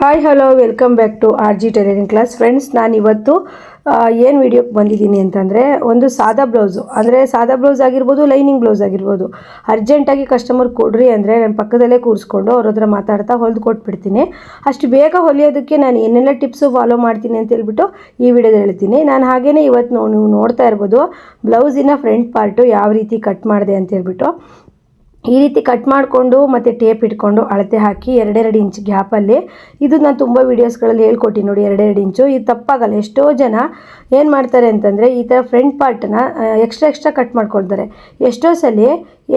Hi hello welcome back to R G tailoring class. Friends, ನಾನು ಇವತ್ತು ಏನು ವಿಡಿಯೋಕ್ಕೆ ಬಂದಿದ್ದೀನಿ ಅಂತಂದರೆ, ಒಂದು ಸಾದಾ ಬ್ಲೌಸು ಅಂದರೆ ಸಾದಾ ಬ್ಲೌಸ್ ಆಗಿರ್ಬೋದು, ಲೈನಿಂಗ್ ಬ್ಲೌಸ್ ಆಗಿರ್ಬೋದು, ಅರ್ಜೆಂಟಾಗಿ ಕಸ್ಟಮರ್ ಕೊಡ್ರಿ ಅಂದರೆ ನಾನು ಪಕ್ಕದಲ್ಲೇ ಕೂರಿಸ್ಕೊಂಡು ಅವ್ರ ಹತ್ರ ಮಾತಾಡ್ತಾ ಹೊಲಿದು ಕೊಟ್ಬಿಡ್ತೀನಿ. ಅಷ್ಟು ಬೇಗ ಹೊಲಿಯೋದಕ್ಕೆ ನಾನು ಏನೆಲ್ಲ ಟಿಪ್ಸು ಫಾಲೋ ಮಾಡ್ತೀನಿ ಅಂತ ಹೇಳ್ಬಿಟ್ಟು ಈ ವಿಡಿಯೋದಲ್ಲಿ ಹೇಳ್ತೀನಿ. ನಾನು ಹಾಗೆಯೇ ಇವತ್ತು ನೀವು ನೋಡ್ತಾ ಇರ್ಬೋದು ಬ್ಲೌಸಿನ ಫ್ರಂಟ್ ಪಾರ್ಟು ಯಾವ ರೀತಿ ಕಟ್ ಮಾಡಿದೆ ಅಂತ ಹೇಳ್ಬಿಟ್ಟು. ಈ ರೀತಿ ಕಟ್ ಮಾಡಿಕೊಂಡು ಮತ್ತು ಟೇಪ್ ಇಟ್ಕೊಂಡು ಅಳತೆ ಹಾಕಿ 2.5 ಇಂಚ್ ಗ್ಯಾಪಲ್ಲಿ, ಇದು ನಾನು ತುಂಬ ವೀಡಿಯೋಸ್ಗಳಲ್ಲಿ ಹೇಳ್ಕೊಟ್ಟಿನಿ ನೋಡಿ. 2.5 ಇಂಚು ಇದು ತಪ್ಪಾಗಲ್ಲ. ಎಷ್ಟೋ ಜನ ಏನು ಮಾಡ್ತಾರೆ ಅಂತಂದರೆ ಈ ಥರ ಫ್ರಂಟ್ ಪಾರ್ಟನ್ನ ಎಕ್ಸ್ಟ್ರಾ ಕಟ್ ಮಾಡ್ಕೊಳ್ತಾರೆ. ಎಷ್ಟೋ ಸಲ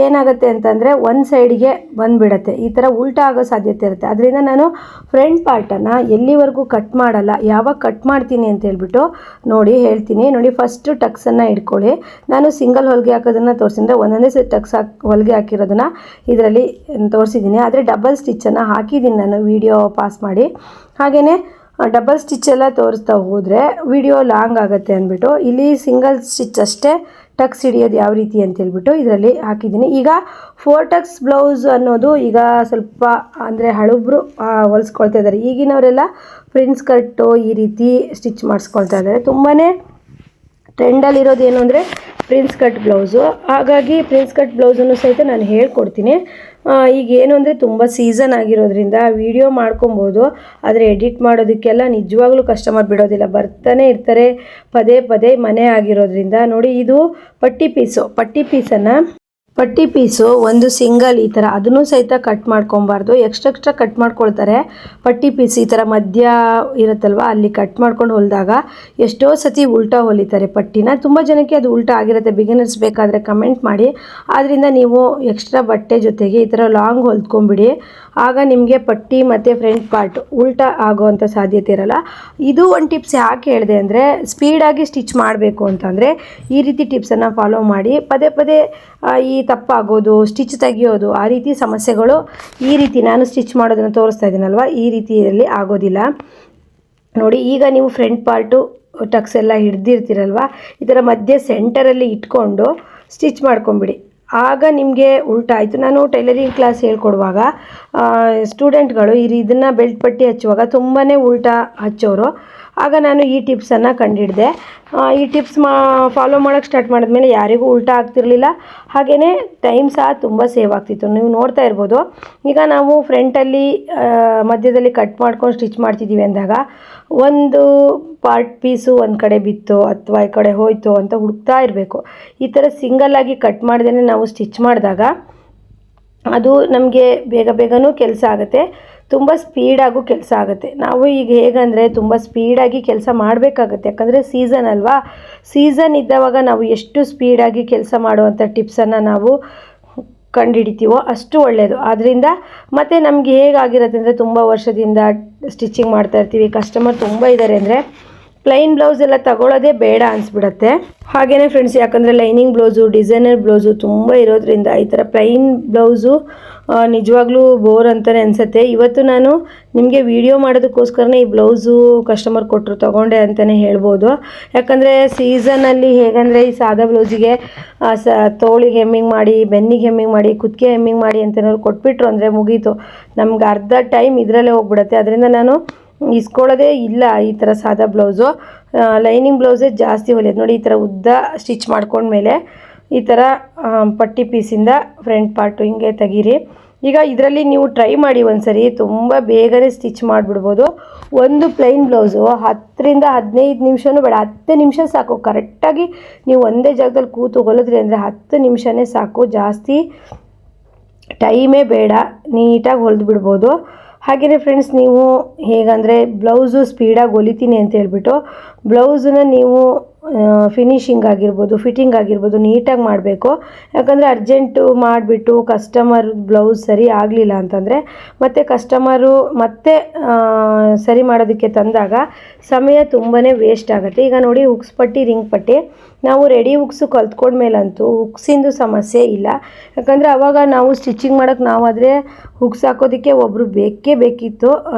ಏನಾಗುತ್ತೆ ಅಂತಂದರೆ ಒಂದು ಸೈಡಿಗೆ ಬಂದುಬಿಡತ್ತೆ, ಈ ಥರ ಉಲ್ಟಾ ಆಗೋ ಸಾಧ್ಯತೆ ಇರುತ್ತೆ. ಅದರಿಂದ ನಾನು ಫ್ರಂಟ್ ಪಾರ್ಟನ್ನು ಎಲ್ಲಿವರೆಗೂ ಕಟ್ ಮಾಡಲ್ಲ, ಯಾವಾಗ ಕಟ್ ಮಾಡ್ತೀನಿ ಅಂತ ಹೇಳ್ಬಿಟ್ಟು ಹೇಳ್ತೀನಿ ನೋಡಿ. ಫಸ್ಟು ಟಕ್ಸನ್ನು ಇಟ್ಕೊಳ್ಳಿ. ನಾನು ಸಿಂಗಲ್ ಹೊಲಿಗೆ ಹಾಕೋದನ್ನು ತೋರಿಸಿದ್ರೆ ಒಂದೊಂದೇ ಸೆಟ್ ಟಕ್ಸ್ ಹೊಲಿಗೆ ಹಾಕಿರೋದನ್ನು ಇದರಲ್ಲಿ ತೋರಿಸಿದ್ದೀನಿ. ಆದರೆ ಡಬಲ್ ಸ್ಟಿಚ್ಚನ್ನು ಹಾಕಿದ್ದೀನಿ ನಾನು ವಿಡಿಯೋ ಪಾಸ್ ಮಾಡಿ. ಹಾಗೆಯೇ ಡಬಲ್ ಸ್ಟಿಚ್ಚೆಲ್ಲ ತೋರಿಸ್ತಾ ಹೋದರೆ ವಿಡಿಯೋ ಲಾಂಗ್ ಆಗುತ್ತೆ ಅಂದ್ಬಿಟ್ಟು ಇಲ್ಲಿ ಸಿಂಗಲ್ ಸ್ಟಿಚ್ ಅಷ್ಟೇ ಟಕ್ಸ್ ಹಿಡಿಯೋದು ಯಾವ ರೀತಿ ಅಂತ ಹೇಳ್ಬಿಟ್ಟು ಇದರಲ್ಲಿ ಹಾಕಿದ್ದೀನಿ. ಈಗ 4 ಟಕ್ಸ್ ಬ್ಲೌಸ್ ಅನ್ನೋದು ಈಗ ಸ್ವಲ್ಪ ಅಂದರೆ ಹಳಬ್ರು ಹೊಲಿಸ್ಕೊಳ್ತಾ ಇದ್ದಾರೆ. ಈಗಿನವರೆಲ್ಲ ಪ್ರಿನ್ಸ್ ಕಟ್ಟು ಈ ರೀತಿ ಸ್ಟಿಚ್ ಮಾಡಿಸ್ಕೊಳ್ತಾ ಇದ್ದಾರೆ. ತುಂಬಾ ಟ್ರೆಂಡಲ್ಲಿರೋದು ಏನು ಅಂದರೆ ಪ್ರಿನ್ಸ್ ಕಟ್ ಬ್ಲೌಸು. ಹಾಗಾಗಿ ಪ್ರಿನ್ಸ್ ಕಟ್ ಬ್ಲೌಸನ್ನು ಸಹಿತ ನಾನು ಹೇಳ್ಕೊಡ್ತೀನಿ. ಈಗ ಏನು ಅಂದರೆ ತುಂಬ ಸೀಸನ್ ಆಗಿರೋದ್ರಿಂದ ವಿಡಿಯೋ ಮಾಡ್ಕೊಬೋದು, ಆದರೆ ಎಡಿಟ್ ಮಾಡೋದಕ್ಕೆಲ್ಲ ನಿಜವಾಗ್ಲೂ ಕಸ್ಟಮರ್ ಬಿಡೋದಿಲ್ಲ, ಬರ್ತಾನೆ ಇರ್ತಾರೆ ಪದೇ ಮನೆ ಆಗಿರೋದ್ರಿಂದ. ನೋಡಿ, ಇದು ಪಟ್ಟಿ ಪೀಸು ಒಂದು ಸಿಂಗಲ್ ಈ ಥರ ಅದನ್ನು ಸಹಿತ ಕಟ್ ಮಾಡ್ಕೊಬಾರ್ದು. ಎಕ್ಸ್ಟ್ರಾ ಕಟ್ ಮಾಡ್ಕೊಳ್ತಾರೆ. ಪಟ್ಟಿ ಪೀಸ್ ಈ ಥರ ಮಧ್ಯ ಇರುತ್ತಲ್ವ, ಅಲ್ಲಿ ಕಟ್ ಮಾಡ್ಕೊಂಡು ಹೊಲಿದಾಗ ಎಷ್ಟೋ ಸತಿ ಉಲ್ಟಾ ಹೊಲಿತಾರೆ ಪಟ್ಟಿನ. ತುಂಬ ಜನಕ್ಕೆ ಅದು ಉಲ್ಟಾ ಆಗಿರುತ್ತೆ. ಬಿಗಿನರ್ಸ್ ಬೇಕಾದರೆ ಕಮೆಂಟ್ ಮಾಡಿ. ಆದ್ದರಿಂದ ನೀವು ಎಕ್ಸ್ಟ್ರಾ ಬಟ್ಟೆ ಜೊತೆಗೆ ಈ ಥರ ಲಾಂಗ್ ಹೊಲ್ದ್ಕೊಂಬಿಡಿ. ಆಗ ನಿಮಗೆ ಪಟ್ಟಿ ಮತ್ತು ಫ್ರಂಟ್ ಪಾರ್ಟ್ ಉಲ್ಟಾ ಆಗೋವಂಥ ಸಾಧ್ಯತೆ ಇರಲ್ಲ. ಇದು ಒಂದು ಟಿಪ್ಸ್ ಯಾಕೆ ಹೇಳಿದೆ ಅಂದರೆ, ಸ್ಪೀಡಾಗಿ ಸ್ಟಿಚ್ ಮಾಡಬೇಕು ಅಂತಂದರೆ ಈ ರೀತಿ ಟಿಪ್ಸನ್ನು ಫಾಲೋ ಮಾಡಿ. ಪದೇ ಈ ತಪ್ಪಾಗೋದು, ಸ್ಟಿಚ್ ತೆಗಿಯೋದು, ಆ ರೀತಿ ಸಮಸ್ಯೆಗಳು ಈ ರೀತಿ ನಾನು ಸ್ಟಿಚ್ ಮಾಡೋದನ್ನು ತೋರಿಸ್ತಾ ಇದ್ದೀನಲ್ವ, ಈ ರೀತಿಯಲ್ಲಿ ಆಗೋದಿಲ್ಲ. ನೋಡಿ, ಈಗ ನೀವು ಫ್ರಂಟ್ ಪಾರ್ಟು ಟಕ್ಸ್ ಎಲ್ಲ ಹಿಡ್ದಿರ್ತೀರಲ್ವ, ಈ ಥರ ಮಧ್ಯೆ ಸೆಂಟರಲ್ಲಿ ಇಟ್ಕೊಂಡು ಸ್ಟಿಚ್ ಮಾಡ್ಕೊಂಬಿಡಿ. ಆಗ ನಿಮಗೆ ಉಲ್ಟಾ ಆಯಿತು. ನಾನು ಟೈಲರಿಂಗ್ ಕ್ಲಾಸ್ ಹೇಳ್ಕೊಡುವಾಗ ಸ್ಟೂಡೆಂಟ್ಗಳು ಇದನ್ನು ಬೆಲ್ಟ್ ಪಟ್ಟಿ ಹಚ್ಚುವಾಗ ತುಂಬಾ ಉಲ್ಟಾ ಹಚ್ಚೋರು. ಆಗ ನಾನು ಈ ಟಿಪ್ಸನ್ನು ಕಂಡಿಡಿದೆ. ಈ ಟಿಪ್ಸ್ ಫಾಲೋ ಮಾಡೋಕ್ಕೆ ಸ್ಟಾರ್ಟ್ ಮಾಡಿದ್ಮೇಲೆ ಯಾರಿಗೂ ಉಲ್ಟಾ ಆಗ್ತಿರಲಿಲ್ಲ. ಹಾಗೆಯೇ ಟೈಮ್ ಸಹ ತುಂಬ ಸೇವ್ ಆಗ್ತಿತ್ತು. ನೀವು ನೋಡ್ತಾ ಇರ್ಬೋದು. ಈಗ ನಾವು ಫ್ರಂಟಲ್ಲಿ ಮಧ್ಯದಲ್ಲಿ ಕಟ್ ಮಾಡ್ಕೊಂಡು ಸ್ಟಿಚ್ ಮಾಡ್ತಿದ್ದೀವಿ ಅಂದಾಗ ಒಂದು ಪಾರ್ಟ್ ಪೀಸು ಒಂದು ಕಡೆ ಬಿತ್ತೋ ಅಥವಾ ಈ ಕಡೆ ಹೋಯ್ತೋ ಅಂತ ಹುಡುಕ್ತಾ ಇರಬೇಕು. ಈ ಥರ ಸಿಂಗಲ್ಲಾಗಿ ಕಟ್ ಮಾಡ್ದೇ ನಾವು ಸ್ಟಿಚ್ ಮಾಡಿದಾಗ ಅದು ನಮಗೆ ಬೇಗನೂ ಕೆಲಸ ಆಗುತ್ತೆ, ತುಂಬ ಸ್ಪೀಡಾಗೂ ಕೆಲಸ ಆಗುತ್ತೆ. ನಾವು ಈಗ ಹೇಗಂದರೆ ತುಂಬ ಸ್ಪೀಡಾಗಿ ಕೆಲಸ ಮಾಡಬೇಕಾಗತ್ತೆ. ಯಾಕಂದರೆ ಸೀಸನ್ ಅಲ್ವಾ, ಸೀಸನ್ ಇದ್ದವಾಗ ನಾವು ಎಷ್ಟು ಸ್ಪೀಡಾಗಿ ಕೆಲಸ ಮಾಡುವಂಥ ಟಿಪ್ಸನ್ನು ನಾವು ಕಂಡುಹಿಡಿತೀವೋ ಅಷ್ಟು ಒಳ್ಳೆಯದು. ಆದ್ದರಿಂದ ಮತ್ತು ನಮಗೆ ಹೇಗಾಗಿರುತ್ತೆ ಅಂದರೆ, ತುಂಬ ವರ್ಷದಿಂದ ಸ್ಟಿಚಿಂಗ್ ಮಾಡ್ತಾ ಇರ್ತೀವಿ, ಕಸ್ಟಮರ್ ತುಂಬ ಇದ್ದಾರೆ ಅಂದರೆ ಪ್ಲೈನ್ ಬ್ಲೌಸ್ ಎಲ್ಲ ತಗೊಳ್ಳೋದೇ ಬೇಡ ಅನಿಸ್ಬಿಡತ್ತೆ. ಹಾಗೆಯೇ ಫ್ರೆಂಡ್ಸ್, ಯಾಕಂದರೆ ಲೈನಿಂಗ್ ಬ್ಲೌಸು, ಡಿಸೈನರ್ ಬ್ಲೌಸು ತುಂಬ ಇರೋದ್ರಿಂದ ಈ ಥರ ಪ್ಲೈನ್ ಬ್ಲೌಸು ನಿಜವಾಗ್ಲೂ ಬೋರ್ ಅಂತಲೇ ಅನಿಸುತ್ತೆ. ಇವತ್ತು ನಾನು ನಿಮಗೆ ವಿಡಿಯೋ ಮಾಡೋದಕ್ಕೋಸ್ಕರನೇ ಈ ಬ್ಲೌಸು ಕಸ್ಟಮರ್ ಕೊಟ್ಟರು ತೊಗೊಂಡೆ ಅಂತಲೇ ಹೇಳ್ಬೋದು. ಯಾಕಂದರೆ ಸೀಸನಲ್ಲಿ ಹೇಗಂದರೆ ಈ ಸಾದಾ ಬ್ಲೌಸಿಗೆ ತೋಳಿಗೆ ಹೆಮ್ಮಿಂಗ್ ಮಾಡಿ, ಬೆನ್ನಿಗೆ ಹೆಮ್ಮಿಂಗ್ ಮಾಡಿ, ಕುತ್ತಿಗೆ ಹೆಮ್ಮಿಂಗ್ ಮಾಡಿ ಅಂತೇನಾದ್ರು ಕೊಟ್ಬಿಟ್ರು ಅಂದರೆ ಮುಗೀತು, ನಮ್ಗೆ ಅರ್ಧ ಟೈಮ್ ಇದರಲ್ಲೇ ಹೋಗ್ಬಿಡುತ್ತೆ. ಅದರಿಂದ ನಾನು ಇಸ್ಕೊಳ್ಳೋದೇ ಇಲ್ಲ ಈ ಥರ ಸಾದಾ ಬ್ಲೌಸು. ಲೈನಿಂಗ್ ಬ್ಲೌಸೇ ಜಾಸ್ತಿ ಹೊಲಿಯೋದು. ನೋಡಿ, ಈ ಥರ ಉದ್ದ ಸ್ಟಿಚ್ ಮಾಡ್ಕೊಂಡ್ಮೇಲೆ ಈ ಥರ ಪಟ್ಟಿ ಪೀಸಿಂದ ಫ್ರಂಟ್ ಪಾರ್ಟು ಹಿಂಗೆ ತೆಗೀರಿ. ಈಗ ಇದರಲ್ಲಿ ನೀವು ಟ್ರೈ ಮಾಡಿ ಒಂದ್ಸರಿ, ತುಂಬ ಬೇಗನೆ ಸ್ಟಿಚ್ ಮಾಡಿಬಿಡ್ಬೋದು. ಒಂದು ಪ್ಲೈನ್ ಬ್ಲೌಸು 10 ರಿಂದ 15 ನಿಮಿಷನೂ ಬೇಡ, 10 ನಿಮಿಷ ಸಾಕು. ಕರೆಕ್ಟಾಗಿ ನೀವು ಒಂದೇ ಜಾಗದಲ್ಲಿ ಕೂತು ಹೊಲಿದ್ರಿ ಅಂದರೆ 10 ನಿಮಿಷನೇ ಸಾಕು, ಜಾಸ್ತಿ ಟೈಮೇ ಬೇಡ, ನೀಟಾಗಿ ಹೊಲಿದು ಬಿಡ್ಬೋದು. ಹಾಗೆಯೇ ಫ್ರೆಂಡ್ಸ್, ನೀವು ಹೇಗಂದರೆ ಬ್ಲೌಸು ಸ್ಪೀಡಾಗಿ ಹೊಲಿತೀನಿ ಅಂತ ಹೇಳ್ಬಿಟ್ಟು ಬ್ಲೌಸನ್ನ ನೀವು ಫಿನಿಶಿಂಗ್ ಆಗಿರ್ಬೋದು, ಫಿಟ್ಟಿಂಗ್ ಆಗಿರ್ಬೋದು ನೀಟಾಗಿ ಮಾಡಬೇಕು. ಯಾಕಂದರೆ ಅರ್ಜೆಂಟು ಮಾಡಿಬಿಟ್ಟು ಕಸ್ಟಮರ್ ಬ್ಲೌಸ್ ಸರಿ ಆಗಲಿಲ್ಲ ಅಂತಂದರೆ ಮತ್ತೆ ಕಸ್ಟಮರು ಮತ್ತೆ ಸರಿ ಮಾಡೋದಕ್ಕೆ ತಂದಾಗ ಸಮಯ ತುಂಬಾ ವೇಸ್ಟ್ ಆಗುತ್ತೆ. ಈಗ ನೋಡಿ, ಹುಕ್ಸ್ ಪಟ್ಟಿ, ರಿಂಗ್ ಪಟ್ಟಿ ನಾವು ರೆಡಿ ಹುಕ್ಸು ಕಲ್ತ್ಕೊಂಡ್ಮೇಲಂತೂ ಹುಕ್ಸಿಂದು ಸಮಸ್ಯೆ ಇಲ್ಲ. ಯಾಕಂದರೆ ಆವಾಗ ನಾವು ಸ್ಟಿಚಿಂಗ್ ಮಾಡೋಕ್ಕೆ ನಾವಾದರೆ ಹುಕ್ಸ್ ಹಾಕೋದಕ್ಕೆ ಒಬ್ಬರು ಬೇಕಿತ್ತು.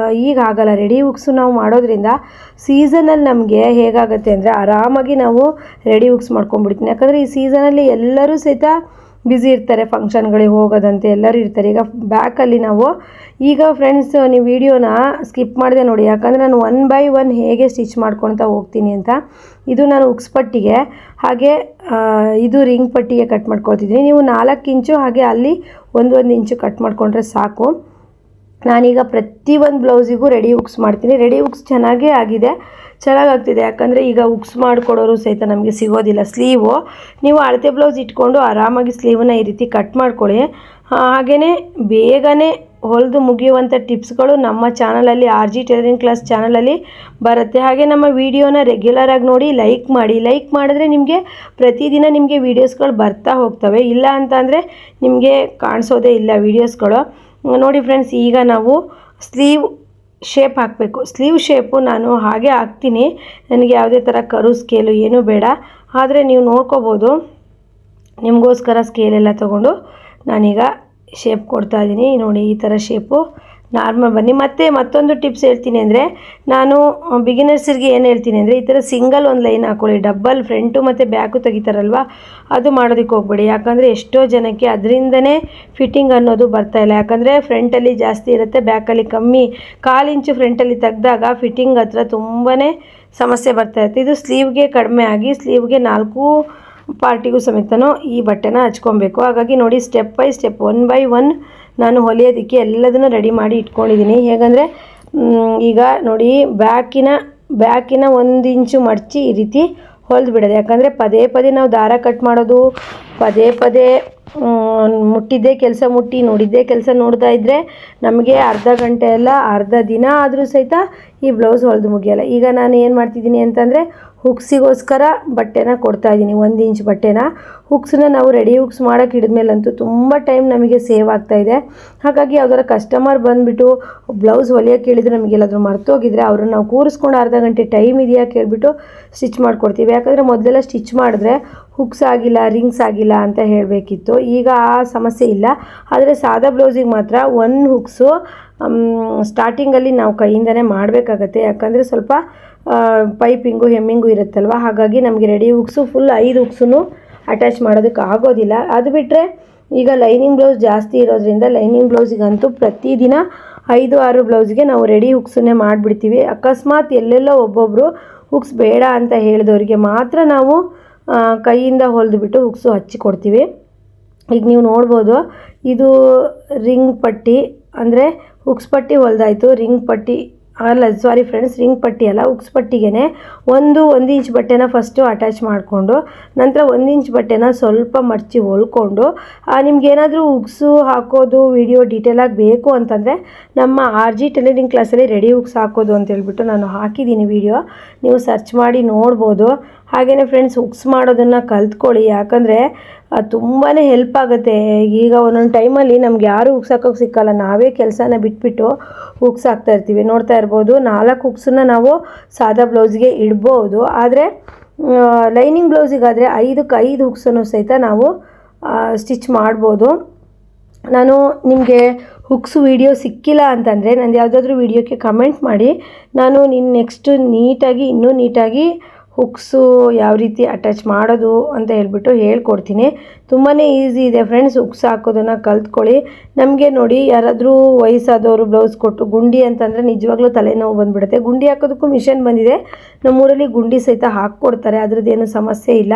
ಈಗ ಆಗಲ್ಲ. ರೆಡಿ ಹುಕ್ಸು ನಾವು ಮಾಡೋದ್ರಿಂದ ಸೀಸನಲ್ಲಿ ನಮಗೆ ಹೇಗಾಗುತ್ತೆ ಅಂದರೆ ಆರಾಮಾಗಿ ನಾವು ರೆಡಿ ಹುಕ್ಸ್ ಮಾಡ್ಕೊಂಡ್ಬಿಡ್ತೀನಿ. ಯಾಕಂದರೆ ಈ ಸೀಸನಲ್ಲಿ ಎಲ್ಲರೂ ಸಹಿತ ಬ್ಯುಸಿ ಇರ್ತಾರೆ, ಫಂಕ್ಷನ್ಗಳಿಗೆ ಹೋಗೋದಂತೆ ಎಲ್ಲರೂ ಇರ್ತಾರೆ. ಈಗ ಬ್ಯಾಕಲ್ಲಿ ನಾವು ಈಗ ಫ್ರೆಂಡ್ಸ್ ನೀವು ವಿಡಿಯೋನ ಸ್ಕಿಪ್ ಮಾಡಿದೆ ನೋಡಿ, ಯಾಕಂದರೆ ನಾನು 1 by 1 ಹೇಗೆ ಸ್ಟಿಚ್ ಮಾಡ್ಕೊಳ್ತಾ ಹೋಗ್ತೀನಿ ಅಂತ. ಇದು ನಾನು ಉಕ್ಸ್ ಪಟ್ಟಿಗೆ ಹಾಗೆ ಇದು ರಿಂಗ್ ಪಟ್ಟಿಗೆ ಕಟ್ ಮಾಡ್ಕೊಳ್ತಿದ್ದೀನಿ. ನೀವು 4 ಇಂಚು ಹಾಗೆ ಅಲ್ಲಿ 1 ಇಂಚು ಕಟ್ ಮಾಡಿಕೊಂಡ್ರೆ ಸಾಕು. ನಾನೀಗ ಪ್ರತಿಯೊಂದು ಬ್ಲೌಸಿಗೂ ರೆಡಿ ಉಕ್ಸ್ ಮಾಡ್ತೀನಿ. ರೆಡಿ ಉಕ್ಸ್ ಚೆನ್ನಾಗೇ ಆಗಿದೆ, ಚೆನ್ನಾಗಾಗ್ತಿದೆ. ಯಾಕಂದರೆ ಈಗ ಉಕ್ಸ್ ಮಾಡಿಕೊಡೋರು ಸಹಿತ ನಮಗೆ ಸಿಗೋದಿಲ್ಲ. ಸ್ಲೀವು ನೀವು ಅಳತೆ ಬ್ಲೌಸ್ ಇಟ್ಕೊಂಡು ಆರಾಮಾಗಿ ಸ್ಲೀವನ್ನ ಈ ರೀತಿ ಕಟ್ ಮಾಡ್ಕೊಳ್ಳಿ. ಹಾಗೆಯೇ ಬೇಗನೆ ಹೊಲಿದು ಮುಗಿಯುವಂಥ ಟಿಪ್ಸ್ಗಳು ನಮ್ಮ ಚಾನಲಲ್ಲಿ RG ಟೈಲರಿಂಗ್ ಕ್ಲಾಸ್ ಚಾನಲಲ್ಲಿ ಬರುತ್ತೆ. ಹಾಗೆ ನಮ್ಮ ವಿಡಿಯೋನ ರೆಗ್ಯುಲರಾಗಿ ನೋಡಿ, ಲೈಕ್ ಮಾಡಿ. ಲೈಕ್ ಮಾಡಿದ್ರೆ ನಿಮಗೆ ಪ್ರತಿದಿನ ನಿಮಗೆ ವೀಡಿಯೋಸ್ಗಳು ಬರ್ತಾ ಹೋಗ್ತವೆ. ಇಲ್ಲ ಅಂತಂದರೆ ನಿಮಗೆ ಕಾಣಿಸೋದೇ ಇಲ್ಲ ವೀಡಿಯೋಸ್ಗಳು ನೋಡಿ. ಫ್ರೆಂಡ್ಸ್, ಈಗ ನಾವು ಸ್ಲೀವ್ ಶೇಪ್ ಹಾಕಬೇಕು. ಸ್ಲೀವ್ ಶೇಪು ನಾನು ಹಾಗೆ ಹಾಕ್ತೀನಿ, ನನಗೆ ಯಾವುದೇ ಥರ ಕರು ಸ್ಕೇಲು ಏನೂ ಬೇಡ. ಆದರೆ ನೀವು ನೋಡ್ಕೋಬೋದು, ನಿಮಗೋಸ್ಕರ ಸ್ಕೇಲೆಲ್ಲ ತೊಗೊಂಡು ನಾನೀಗ ಶೇಪ್ ಕೊಡ್ತಾಯಿದ್ದೀನಿ ನೋಡಿ. ಈ ಥರ ಶೇಪು ನಾರ್ಮಲ್ ಬನ್ನಿ. ಮತ್ತೊಂದು ಟಿಪ್ಸ್ ಹೇಳ್ತೀನಿ ಅಂದರೆ, ನಾನು ಬಿಗಿನರ್ಸರಿಗೆ ಏನು ಹೇಳ್ತೀನಿ ಅಂದರೆ, ಈ ಥರ ಸಿಂಗಲ್ ಒಂದು ಲೈನ್ ಹಾಕ್ಕೊಳ್ಳಿ. ಡಬ್ಬಲ್ ಫ್ರಂಟು ಮತ್ತು ಬ್ಯಾಕು ತೆಗಿತಾರಲ್ವ, ಅದು ಮಾಡೋದಕ್ಕೆ ಹೋಗ್ಬೇಡಿ. ಯಾಕಂದರೆ ಎಷ್ಟೋ ಜನಕ್ಕೆ ಅದರಿಂದನೇ ಫಿಟ್ಟಿಂಗ್ ಅನ್ನೋದು ಬರ್ತಾಯಿಲ್ಲ. ಯಾಕಂದರೆ ಫ್ರಂಟಲ್ಲಿ ಜಾಸ್ತಿ ಇರುತ್ತೆ, ಬ್ಯಾಕಲ್ಲಿ ಕಮ್ಮಿ. 1/4 ಇಂಚು ಫ್ರಂಟಲ್ಲಿ ತೆಗೆದಾಗ ಫಿಟ್ಟಿಂಗ್ ಹತ್ರ ತುಂಬಾ ಸಮಸ್ಯೆ ಬರ್ತಾಯಿರುತ್ತೆ. ಇದು ಸ್ಲೀವ್ಗೆ ಕಡಿಮೆ ಆಗಿ ಸ್ಲೀವ್ಗೆ 4 ಪಾರ್ಟಿಗೂ ಸಮೇತನೂ ಈ ಬಟ್ಟೆನ ಹಚ್ಕೊಬೇಕು. ಹಾಗಾಗಿ ನೋಡಿ, ಸ್ಟೆಪ್ ಬೈ ಸ್ಟೆಪ್ 1 by 1 ನಾನು ಹೊಲಿಯೋದಕ್ಕೆ ಎಲ್ಲದನ್ನು ರೆಡಿ ಮಾಡಿ ಇಟ್ಕೊಂಡಿದ್ದೀನಿ. ಹೇಗೆಂದರೆ ಈಗ ನೋಡಿ, ಬ್ಯಾಕಿನ 1 ಇಂಚು ಮಡಚಿ ಈ ರೀತಿ ಹೊಲಿದು ಬಿಡೋದು. ಯಾಕಂದರೆ ಪದೇ ಪದೇ ನಾವು ದಾರ ಕಟ್ ಮಾಡೋದು, ಪದೇ ಮುಟ್ಟಿದ್ದೇ ಕೆಲಸ ಮುಟ್ಟಿ ನೋಡಿದ್ದೇ ಕೆಲಸ ನೋಡ್ತಾ ಇದ್ದರೆ ನಮಗೆ ಅರ್ಧ ಗಂಟೆ ಅಲ್ಲ ಅರ್ಧ ದಿನ ಆದರೂ ಸಹಿತ ಈ ಬ್ಲೌಸ್ ಹೊಲಿದು ಮುಗಿಯಲ್ಲ. ಈಗ ನಾನು ಏನು ಮಾಡ್ತಿದ್ದೀನಿ ಅಂತಂದರೆ, ಹುಕ್ಸಿಗೋಸ್ಕರ ಬಟ್ಟೆನ ಕೊಡ್ತಾಯಿದ್ದೀನಿ. 1 ಇಂಚ್ ಬಟ್ಟೆನ ಹುಕ್ಸನ್ನ ನಾವು ರೆಡಿ ಹುಕ್ಸ್ ಮಾಡೋಕ್ಕೆ ಹಿಡಿದ್ಮೇಲಂತೂ ತುಂಬ ಟೈಮ್ ನಮಗೆ ಸೇವ್ ಆಗ್ತಾಯಿದೆ. ಹಾಗಾಗಿ ಯಾವ್ದಾರ ಕಸ್ಟಮರ್ ಬಂದುಬಿಟ್ಟು ಬ್ಲೌಸ್ ಹೊಲಿಯೋಕ್ಕೆ ಹೇಳಿದರೆ ನಮಗೆಲ್ಲಾದರೂ ಮರ್ತೋಗಿದ್ರೆ ಅವ್ರನ್ನ ನಾವು ಕೂರಿಸ್ಕೊಂಡು ಅರ್ಧ ಗಂಟೆ ಟೈಮ್ ಇದೆಯಾ ಕೇಳಿಬಿಟ್ಟು ಸ್ಟಿಚ್ ಮಾಡಿಕೊಡ್ತೀವಿ. ಯಾಕಂದರೆ ಮೊದಲೆಲ್ಲ ಸ್ಟಿಚ್ ಮಾಡಿದ್ರೆ ಹುಕ್ಸ್ ಆಗಿಲ್ಲ, ರಿಂಗ್ಸ್ ಆಗಿಲ್ಲ ಅಂತ ಹೇಳಬೇಕಿತ್ತು. ಈಗ ಆ ಸಮಸ್ಯೆ ಇಲ್ಲ. ಆದರೆ ಸಾದಾ ಬ್ಲೌಸಿಗೆ ಮಾತ್ರ 1 ಹುಕ್ಸು ಸ್ಟಾರ್ಟಿಂಗಲ್ಲಿ ನಾವು ಕೈಯಿಂದನೇ ಮಾಡಬೇಕಾಗತ್ತೆ. ಯಾಕಂದರೆ ಸ್ವಲ್ಪ ಪೈಪಿಂಗು ಹೆಮ್ಮಿಂಗು ಇರುತ್ತಲ್ವ. ಹಾಗಾಗಿ ನಮಗೆ ready hooks full 5 hooks attach ಮಾಡೋದಕ್ಕೆ ಆಗೋದಿಲ್ಲ. ಅದು ಬಿಟ್ಟರೆ ಈಗ ಲೈನಿಂಗ್ ಬ್ಲೌಸ್ ಜಾಸ್ತಿ ಇರೋದ್ರಿಂದ ಲೈನಿಂಗ್ ಬ್ಲೌಸಿಗಂತೂ ಪ್ರತಿದಿನ 5-6 ಬ್ಲೌಸ್ಗೆ ನಾವು ರೆಡಿ ಹುಕ್ಸನ್ನೇ ಮಾಡಿಬಿಡ್ತೀವಿ. ಅಕಸ್ಮಾತ್ ಎಲ್ಲೆಲ್ಲೋ ಒಬ್ಬೊಬ್ಬರು ಹುಕ್ಸ್ ಬೇಡ ಅಂತ ಹೇಳಿದವರಿಗೆ ಮಾತ್ರ ನಾವು ಕೈಯಿಂದ ಹೊಲಿದುಬಿಟ್ಟು ಹುಕ್ಸು ಹಚ್ಚಿಕೊಡ್ತೀವಿ. ಈಗ ನೀವು ನೋಡ್ಬೋದು, ಇದು ರಿಂಗ್ ಪಟ್ಟಿ ಅಂದರೆ ಹುಕ್ಸ್ ಪಟ್ಟಿ ಹೊಲಿದಾಯಿತು. ರಿಂಗ್ ಪಟ್ಟಿ ಅಲ್ಲ, ಸಾರಿ ಫ್ರೆಂಡ್ಸ್, ರಿಂಗ್ ಪಟ್ಟಿ ಅಲ್ಲ, ಉಕ್ಸ್ ಪಟ್ಟಿಗೆ 1 ಇಂಚ್ ಬಟ್ಟೆನ ಫಸ್ಟು ಅಟ್ಯಾಚ್ ಮಾಡಿಕೊಂಡು ನಂತರ 1 ಇಂಚ್ ಬಟ್ಟೆನ ಸ್ವಲ್ಪ ಮಡಚಿ ಹೊಲ್ಕೊಂಡು, ನಿಮ್ಗೇನಾದರೂ ಉಕ್ಸು ಹಾಕೋದು ವಿಡಿಯೋ ಡೀಟೇಲಾಗಿ ಬೇಕು ಅಂತಂದರೆ ನಮ್ಮ RG ಟೈಲರಿಂಗ್ ಕ್ಲಾಸಲ್ಲಿ ರೆಡಿ ಉಕ್ಸ್ ಹಾಕೋದು ಅಂತೇಳ್ಬಿಟ್ಟು ನಾನು ಹಾಕಿದ್ದೀನಿ ವಿಡಿಯೋ, ನೀವು ಸರ್ಚ್ ಮಾಡಿ ನೋಡ್ಬೋದು. ಹಾಗೆಯೇ ಫ್ರೆಂಡ್ಸ್, ಉಕ್ಸ್ ಮಾಡೋದನ್ನು ಕಲ್ತ್ಕೊಳ್ಳಿ. ಯಾಕಂದರೆ ತುಂಬಾ ಹೆಲ್ಪ್ ಆಗುತ್ತೆ. ಈಗ ಒಂದೊಂದು ಟೈಮಲ್ಲಿ ನಮ್ಗೆ ಯಾರೂ ಉಕ್ಸ್ ಹಾಕೋಕ್ಕೆ ಸಿಕ್ಕಲ್ಲ, ನಾವೇ ಕೆಲಸನ ಬಿಟ್ಬಿಟ್ಟು ಉಕ್ಸ್ ಹಾಕ್ತಾ ಇರ್ತೀವಿ. ನೋಡ್ತಾ ಇರ್ಬೋದು, 4 ಉಕ್ಸನ್ನ ನಾವು ಸಾದಾ ಬ್ಲೌಸ್ಗೆ ಇಡ್ಬೋದು. ಆದರೆ ಲೈನಿಂಗ್ ಬ್ಲೌಸಿಗಾದರೆ 5 ಹುಕ್ಸನ್ನು ಸಹಿತ ನಾವು ಸ್ಟಿಚ್ ಮಾಡ್ಬೋದು. ನಾನು ನಿಮಗೆ ಹುಕ್ಸ್ ವಿಡಿಯೋ ಸಿಕ್ಕಿಲ್ಲ ಅಂತಂದರೆ ನಂದು ಯಾವುದಾದ್ರೂ ವಿಡಿಯೋಕ್ಕೆ ಕಮೆಂಟ್ ಮಾಡಿ, ನಾನು ನೆಕ್ಸ್ಟು ಇನ್ನೂ ನೀಟಾಗಿ ಹುಕ್ಸು ಯಾವ ರೀತಿ ಅಟ್ಯಾಚ್ ಮಾಡೋದು ಅಂತ ಹೇಳ್ಬಿಟ್ಟು ಹೇಳ್ಕೊಡ್ತೀನಿ. ತುಂಬಾ ಈಸಿ ಇದೆ ಫ್ರೆಂಡ್ಸ್, ಹುಕ್ಸ್ ಹಾಕೋದನ್ನು ಕಲ್ತ್ಕೊಳ್ಳಿ. ನಮಗೆ ನೋಡಿ, ಯಾರಾದರೂ ವಯಸ್ಸಾದವರು ಬ್ಲೌಸ್ ಕೊಟ್ಟು ಗುಂಡಿ ಅಂತಂದರೆ ನಿಜವಾಗ್ಲೂ ತಲೆನೋವು ಬಂದುಬಿಡುತ್ತೆ. ಗುಂಡಿ ಹಾಕೋದಕ್ಕೂ ಮಿಷನ್ ಬಂದಿದೆ, ನಮ್ಮೂರಲ್ಲಿ ಗುಂಡಿ ಸಹಿತ ಹಾಕ್ಕೊಡ್ತಾರೆ, ಅದರದ್ದೇನು ಸಮಸ್ಯೆ ಇಲ್ಲ.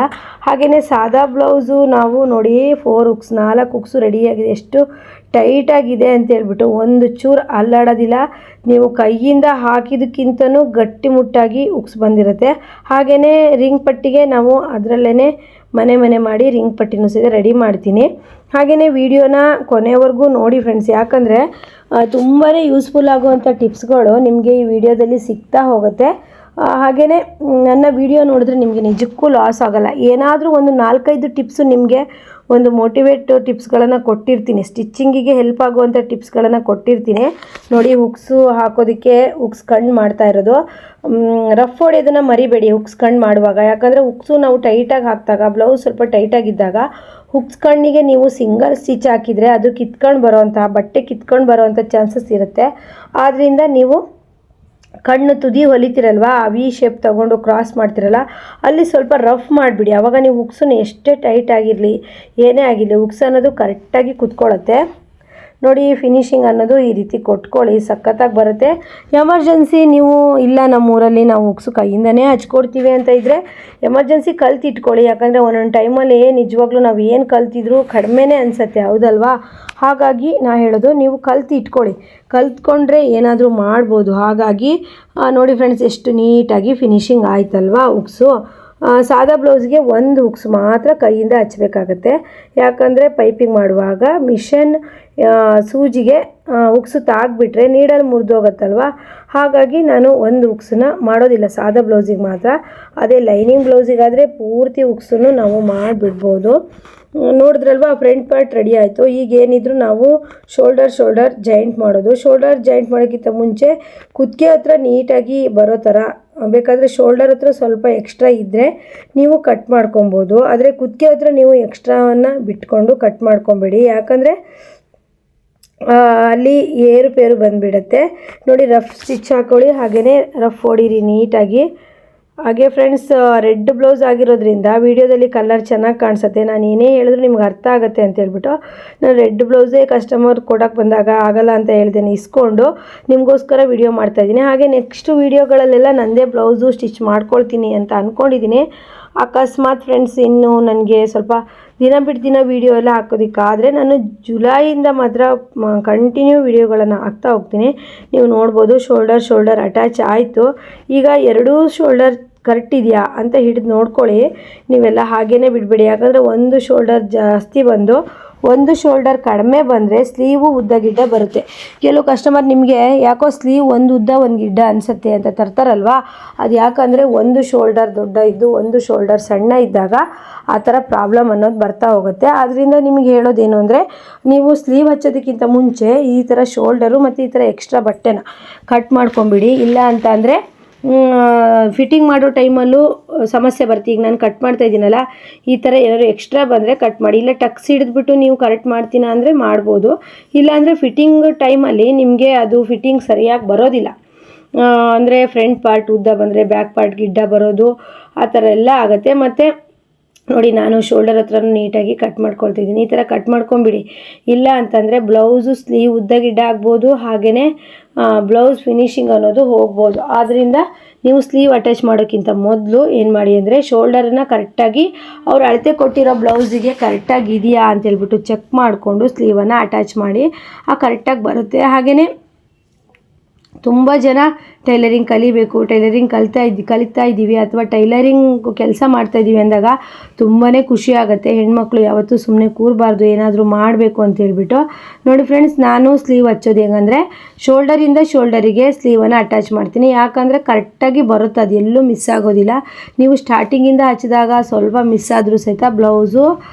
ಹಾಗೆಯೇ ಸಾದಾ ಬ್ಲೌಸು ನಾವು ನೋಡಿ 4 ಹುಕ್ಸು ರೆಡಿಯಾಗಿದೆ. ಎಷ್ಟು ಟೈಟಾಗಿದೆ ಅಂತೇಳ್ಬಿಟ್ಟು ಒಂದು ಚೂರು ಅಲ್ಲಾಡೋದಿಲ್ಲ. ನೀವು ಕೈಯಿಂದ ಹಾಕಿದ್ದಕ್ಕಿಂತನೂ ಗಟ್ಟಿಮುಟ್ಟಾಗಿ ಉಕ್ಸ್ ಬಂದಿರುತ್ತೆ. ಹಾಗೆಯೇ ರಿಂಗ್ ಪಟ್ಟಿಗೆ ನಾವು ಅದರಲ್ಲೇ ಮನೆ ಮಾಡಿ ರಿಂಗ್ ಪಟ್ಟಿನೂ ಸಹಿತ ರೆಡಿ ಮಾಡ್ತೀನಿ. ಹಾಗೆಯೇ ವಿಡಿಯೋನ ಕೊನೆವರೆಗೂ ನೋಡಿ ಫ್ರೆಂಡ್ಸ್, ಯಾಕಂದರೆ ತುಂಬಾ ಯೂಸ್ಫುಲ್ ಆಗುವಂಥ ಟಿಪ್ಸ್ಗಳು ನಿಮಗೆ ಈ ವಿಡಿಯೋದಲ್ಲಿ ಸಿಗ್ತಾ ಹೋಗುತ್ತೆ. ಹಾಗೆಯೇ ನನ್ನ ವಿಡಿಯೋ ನೋಡಿದ್ರೆ ನಿಮಗೆ ನಿಜಕ್ಕೂ ಲಾಸ್ ಆಗೋಲ್ಲ. ಏನಾದರೂ ಒಂದು 4-5 ಟಿಪ್ಸು ನಿಮಗೆ ಒಂದು ಮೋಟಿವೇಟ್ ಟಿಪ್ಸ್ಗಳನ್ನು ಕೊಟ್ಟಿರ್ತೀನಿ, ಸ್ಟಿಚ್ಚಿಂಗಿಗೆ ಹೆಲ್ಪ್ ಆಗುವಂಥ ಟಿಪ್ಸ್ಗಳನ್ನು ಕೊಟ್ಟಿರ್ತೀನಿ ನೋಡಿ. ಹುಕ್ಸು ಹಾಕೋದಕ್ಕೆ ಹುಕ್ಸ್ ಕಣ್ಣು ಮಾಡ್ತಾ ಇರೋದು, ರಫ್ ಹೊಡೆಯೋದನ್ನು ಮರಿಬೇಡಿ ಹುಕ್ಸ್ ಕಣ್ಣು ಮಾಡುವಾಗ. ಯಾಕಂದರೆ ಹುಕ್ಸು ನಾವು ಟೈಟಾಗಿ ಹಾಕಿದಾಗ, ಬ್ಲೌಸ್ ಸ್ವಲ್ಪ ಟೈಟಾಗಿದ್ದಾಗ ಹುಕ್ಸ್ ಕಣ್ಣಿಗೆ ನೀವು ಸಿಂಗಲ್ ಸ್ಟಿಚ್ ಹಾಕಿದರೆ ಅದು ಬಟ್ಟೆ ಕಿತ್ಕೊಂಡು ಬರೋವಂಥ ಚಾನ್ಸಸ್ ಇರುತ್ತೆ. ಆದ್ದರಿಂದ ನೀವು ಕಣ್ಣು ತುದಿ ಹೊಲಿತೀರಲ್ವ ವಿ ಶೇಪ್ ತೊಗೊಂಡು ಕ್ರಾಸ್ ಮಾಡ್ತಿರಲ್ಲ ಅಲ್ಲಿ ಸ್ವಲ್ಪ ರಫ್ ಮಾಡಿಬಿಡಿ. ಆವಾಗ ನೀವು ಉಕ್ಸನ್ನು ಎಷ್ಟೇ ಟೈಟ್ ಆಗಿರಲಿ ಏನೇ ಆಗಿರಲಿ ಉಕ್ಸ್ ಅನ್ನೋದು ಕರೆಕ್ಟಾಗಿ ಕುತ್ಕೊಳ್ಳುತ್ತೆ. ನೋಡಿ ಫಿನಿಶಿಂಗ್ ಅನ್ನೋದು ಈ ರೀತಿ ಕೊಟ್ಕೊಳ್ಳಿ, ಸಖತ್ತಾಗಿ ಬರುತ್ತೆ. ಎಮರ್ಜೆನ್ಸಿ ನೀವು ಇಲ್ಲ ನಮ್ಮೂರಲ್ಲಿ ನಾವು ಉಕ್ಸು ಕೈಯಿಂದನೇ ಹಚ್ಕೊಡ್ತೀವಿ ಅಂತ ಇದ್ದರೆ ಎಮರ್ಜೆನ್ಸಿ ಕಲ್ತಿಟ್ಕೊಳ್ಳಿ. ಯಾಕಂದರೆ ಒಂದೊಂದು ಟೈಮಲ್ಲಿ ನಿಜವಾಗ್ಲೂ ನಾವು ಏನು ಕಲ್ತಿದ್ರು ಕಡಿಮೆನೇ ಅನಿಸುತ್ತೆ, ಹೌದಲ್ವಾ? ಹಾಗಾಗಿ ನಾ ಹೇಳೋದು ನೀವು ಕಲ್ತಿಟ್ಕೊಳ್ಳಿ, ಕಲ್ತ್ಕೊಂಡ್ರೆ ಏನಾದರೂ ಮಾಡ್ಬೋದು. ಹಾಗಾಗಿ ನೋಡಿ ಫ್ರೆಂಡ್ಸ್ ಎಷ್ಟು ನೀಟಾಗಿ ಫಿನಿಶಿಂಗ್ ಆಯ್ತಲ್ವಾ ಉಕ್ಸು. ಸಾದಾ ಬ್ಲೌಸ್ಗೆ ಒಂದು ಹುಕ್ಸ್ ಮಾತ್ರ ಕೈಯಿಂದ ಹಚ್ಚಬೇಕಾಗತ್ತೆ. ಯಾಕಂದರೆ ಪೈಪಿಂಗ್ ಮಾಡುವಾಗ ಮಿಷನ್ ಸೂಜಿಗೆ ಉಕ್ಸು ತಾಗ್ಬಿಟ್ರೆ ನೀಡಲ್ಲಿ ಮುರಿದೋಗತ್ತಲ್ವ. ಹಾಗಾಗಿ ನಾನು ಒಂದು ಉಕ್ಸನ್ನ ಮಾಡೋದಿಲ್ಲ, ಸಾದಾ ಬ್ಲೌಸಿಗೆ ಮಾತ್ರ. ಅದೇ ಲೈನಿಂಗ್ ಬ್ಲೌಸಿಗಾದರೆ ಪೂರ್ತಿ ಉಕ್ಸನ್ನು ನಾವು ಮಾಡಿಬಿಡ್ಬೋದು. ನೋಡಿದ್ರಲ್ವ ಫ್ರಂಟ್ ಪಾರ್ಟ್ ರೆಡಿ ಆಯಿತು. ಈಗ ಏನಿದ್ರು ನಾವು ಶೋಲ್ಡರ್ ಜಾಯಿಂಟ್ ಮಾಡೋದು. ಶೋಲ್ಡರ್ ಜಾಯಿಂಟ್ ಮಾಡೋಕ್ಕಿಂತ ಮುಂಚೆ ಕುತ್ತಿಗೆ ಹತ್ರ ನೀಟಾಗಿ ಬರೋ ಥರ ಬೇಕಾದರೆ ಶೋಲ್ಡರ್ ಹತ್ರ ಸ್ವಲ್ಪ ಎಕ್ಸ್ಟ್ರಾ ಇದ್ದರೆ ನೀವು ಕಟ್ ಮಾಡ್ಕೊಬೋದು. ಆದರೆ ಕುತ್ತಿಗೆ ಹತ್ರ ನೀವು ಎಕ್ಸ್ಟ್ರಾವನ್ನು ಬಿಟ್ಕೊಂಡು ಕಟ್ ಮಾಡ್ಕೊಬೇಡಿ, ಯಾಕಂದರೆ ಅಲ್ಲಿ ಏರುಪೇರು ಬಂದುಬಿಡುತ್ತೆ. ನೋಡಿ ರಫ್ ಸ್ಟಿಚ್ ಹಾಕ್ಕೊಳ್ಳಿ, ಹಾಗೆಯೇ ರಫ್ ಹೊಡೀರಿ ನೀಟಾಗಿ. ಹಾಗೆ ಫ್ರೆಂಡ್ಸ್ ರೆಡ್ ಬ್ಲೌಸ್ ಆಗಿರೋದ್ರಿಂದ ವೀಡಿಯೋದಲ್ಲಿ ಕಲರ್ ಚೆನ್ನಾಗಿ ಕಾಣಿಸುತ್ತೆ. ನಾನು ಏನೇ ಹೇಳಿದ್ರು ನಿಮ್ಗೆ ಅರ್ಥ ಆಗುತ್ತೆ ಅಂತ ಹೇಳ್ಬಿಟ್ಟು ನಾನು ರೆಡ್ ಬ್ಲೌಸೇ ಕಸ್ಟಮರ್ ಕೊಡೋಕ್ಕೆ ಬಂದಾಗ ಆಗಲ್ಲ ಅಂತ ಹೇಳ್ದೇನೆ ಇಸ್ಕೊಂಡು ನಿಮಗೋಸ್ಕರ ವಿಡಿಯೋ ಮಾಡ್ತಾಯಿದ್ದೀನಿ. ಹಾಗೆ ನೆಕ್ಸ್ಟ್ ವೀಡಿಯೋಗಳಲ್ಲೆಲ್ಲ ನನ್ನದೇ ಬ್ಲೌಸು ಸ್ಟಿಚ್ ಮಾಡ್ಕೊಳ್ತೀನಿ ಅಂತ ಅಂದ್ಕೊಂಡಿದ್ದೀನಿ. ಅಕಸ್ಮಾತ್ ಫ್ರೆಂಡ್ಸ್ ಇನ್ನು ನನಗೆ ಸ್ವಲ್ಪ ದಿನ ಬಿಟ್ಟು ದಿನ ವೀಡಿಯೋ ಎಲ್ಲ ಹಾಕೋದಕ್ಕಾದರೆ ನಾನು ಜುಲೈಯಿಂದ ಮಾತ್ರ ಕಂಟಿನ್ಯೂ ವೀಡಿಯೋಗಳನ್ನು ಹಾಕ್ತಾ ಹೋಗ್ತೀನಿ. ನೀವು ನೋಡ್ಬೋದು ಶೋಲ್ಡರ್ ಅಟ್ಯಾಚ್ ಆಯಿತು. ಈಗ ಎರಡೂ ಶೋಲ್ಡರ್ ಕರೆಕ್ಟ್ ಇದೆಯಾ ಅಂತ ಹಿಡಿದು ನೋಡ್ಕೊಳ್ಳಿ. ನೀವೆಲ್ಲ ಹಾಗೇ ಬಿಡಬೇಡಿ, ಯಾಕಂದರೆ ಒಂದು ಶೋಲ್ಡರ್ ಜಾಸ್ತಿ ಬಂದು ಒಂದು ಶೋಲ್ಡರ್ ಕಡಿಮೆ ಬಂದರೆ ಸ್ಲೀವು ಉದ್ದ ಗಿಡ್ಡ ಬರುತ್ತೆ. ಕೆಲವು ಕಸ್ಟಮರ್ ನಿಮಗೆ ಯಾಕೋ ಸ್ಲೀವ್ ಒಂದು ಉದ್ದ ಒಂದು ಗಿಡ್ಡ ಅನಿಸುತ್ತೆ ಅಂತ ತರ್ತಾರಲ್ವ, ಅದು ಯಾಕಂದರೆ ಒಂದು ಶೋಲ್ಡರ್ ದೊಡ್ಡ ಇದ್ದು ಒಂದು ಶೋಲ್ಡರ್ ಸಣ್ಣ ಇದ್ದಾಗ ಆ ಥರ ಪ್ರಾಬ್ಲಮ್ ಅನ್ನೋದು ಬರ್ತಾ ಹೋಗುತ್ತೆ. ಆದ್ದರಿಂದ ನಿಮಗೆ ಹೇಳೋದೇನು ಅಂದರೆ ನೀವು ಸ್ಲೀವ್ ಹಚ್ಚೋದಕ್ಕಿಂತ ಮುಂಚೆ ಈ ಥರ ಶೋಲ್ಡರು ಮತ್ತು ಈ ಥರ ಎಕ್ಸ್ಟ್ರಾ ಬಟ್ಟೆನ ಕಟ್ ಮಾಡ್ಕೊಂಬಿಡಿ. ಇಲ್ಲ ಅಂತ ಅಂದರೆ ಫಿಟ್ಟಿಂಗ್ ಮಾಡೋ ಟೈಮಲ್ಲೂ ಸಮಸ್ಯೆ ಬರುತ್ತೆ. ಈಗ ನಾನು ಕಟ್ ಮಾಡ್ತಾ ಇದ್ದೀನಲ್ಲ, ಈ ಥರ ಏನಾದ್ರು ಎಕ್ಸ್ಟ್ರಾ ಬಂದರೆ ಕಟ್ ಮಾಡಿ. ಇಲ್ಲ ಟಕ್ಸ್ ಹಿಡಿದ್ಬಿಟ್ಟು ನೀವು ಕರೆಕ್ಟ್ ಮಾಡ್ತೀನ ಅಂದರೆ ಮಾಡ್ಬೋದು. ಇಲ್ಲಾಂದರೆ ಫಿಟ್ಟಿಂಗ್ ಟೈಮಲ್ಲಿ ನಿಮಗೆ ಅದು ಫಿಟ್ಟಿಂಗ್ ಸರಿಯಾಗಿ ಬರೋದಿಲ್ಲ. ಅಂದರೆ ಫ್ರಂಟ್ ಪಾರ್ಟ್ ಉದ್ದ ಬಂದರೆ ಬ್ಯಾಕ್ ಪಾರ್ಟ್ ಗಿಡ್ಡ ಬರೋದು ಆ ಥರ ಎಲ್ಲ ಆಗುತ್ತೆ. ಮತ್ತು ನೋಡಿ ನಾನು ಶೋಲ್ಡರ್ ಹತ್ರನೂ ನೀಟಾಗಿ ಕಟ್ ಮಾಡ್ಕೊಳ್ತಿದ್ದೀನಿ. ಈ ಥರ ಕಟ್ ಮಾಡ್ಕೊಂಬಿಡಿ. ಇಲ್ಲ ಅಂತಂದರೆ ಬ್ಲೌಸು ಸ್ಲೀವ್ ಉದ್ದ ಗಿಡ್ಡ ಆಗ್ಬೋದು, ಹಾಗೆಯೇ ಬ್ಲೌಸ್ ಫಿನಿಶಿಂಗ್ ಅನ್ನೋದು ಹೋಗ್ಬೋದು. ಆದ್ದರಿಂದ ನೀವು ಸ್ಲೀವ್ ಅಟ್ಯಾಚ್ ಮಾಡೋಕ್ಕಿಂತ ಮೊದಲು ಏನು ಮಾಡಿ ಅಂದರೆ ಶೋಲ್ಡರನ್ನು ಕರೆಕ್ಟಾಗಿ ಅವ್ರು ಅಳತೆ ಕೊಟ್ಟಿರೋ ಬ್ಲೌಸಿಗೆ ಕರೆಕ್ಟಾಗಿ ಇದೆಯಾ ಅಂತೇಳ್ಬಿಟ್ಟು ಚೆಕ್ ಮಾಡಿಕೊಂಡು ಸ್ಲೀವನ್ನು ಅಟ್ಯಾಚ್ ಮಾಡಿ ಕರೆಕ್ಟಾಗಿ ಬರುತ್ತೆ. ಹಾಗೆಯೇ ತುಂಬ ಜನ ಟೈಲರಿಂಗ್ ಕಲಿಬೇಕು, ಟೈಲರಿಂಗ್ ಕಲಿತಾ ಇದ್ದೀವಿ ಅಥವಾ ಟೈಲರಿಂಗ್ ಕೆಲಸ ಮಾಡ್ತಾಯಿದ್ದೀವಿ ಅಂದಾಗ ತುಂಬಾ ಖುಷಿ ಆಗುತ್ತೆ. ಹೆಣ್ಮಕ್ಳು ಯಾವತ್ತೂ ಸುಮ್ಮನೆ ಕೂರಬಾರ್ದು, ಏನಾದರೂ ಮಾಡಬೇಕು ಅಂತ ಹೇಳ್ಬಿಟ್ಟು. ನೋಡಿ ಫ್ರೆಂಡ್ಸ್, ನಾನು ಸ್ಲೀವ್ ಹಚ್ಚೋದು ಹೆಂಗಂದರೆ ಶೋಲ್ಡರಿಂದ ಶೋಲ್ಡರಿಗೆ ಸ್ಲೀವನ್ನು ಅಟ್ಯಾಚ್ ಮಾಡ್ತೀನಿ. ಯಾಕಂದರೆ ಕರೆಕ್ಟಾಗಿ ಬರುತ್ತೆ, ಅದು ಎಲ್ಲೂ ಮಿಸ್ ಆಗೋದಿಲ್ಲ. ನೀವು ಸ್ಟಾರ್ಟಿಂಗಿಂದ ಹಚ್ಚಿದಾಗ ಸ್ವಲ್ಪ ಮಿಸ್ ಆದರೂ ಸಹಿತ ಬ್ಲೌಸು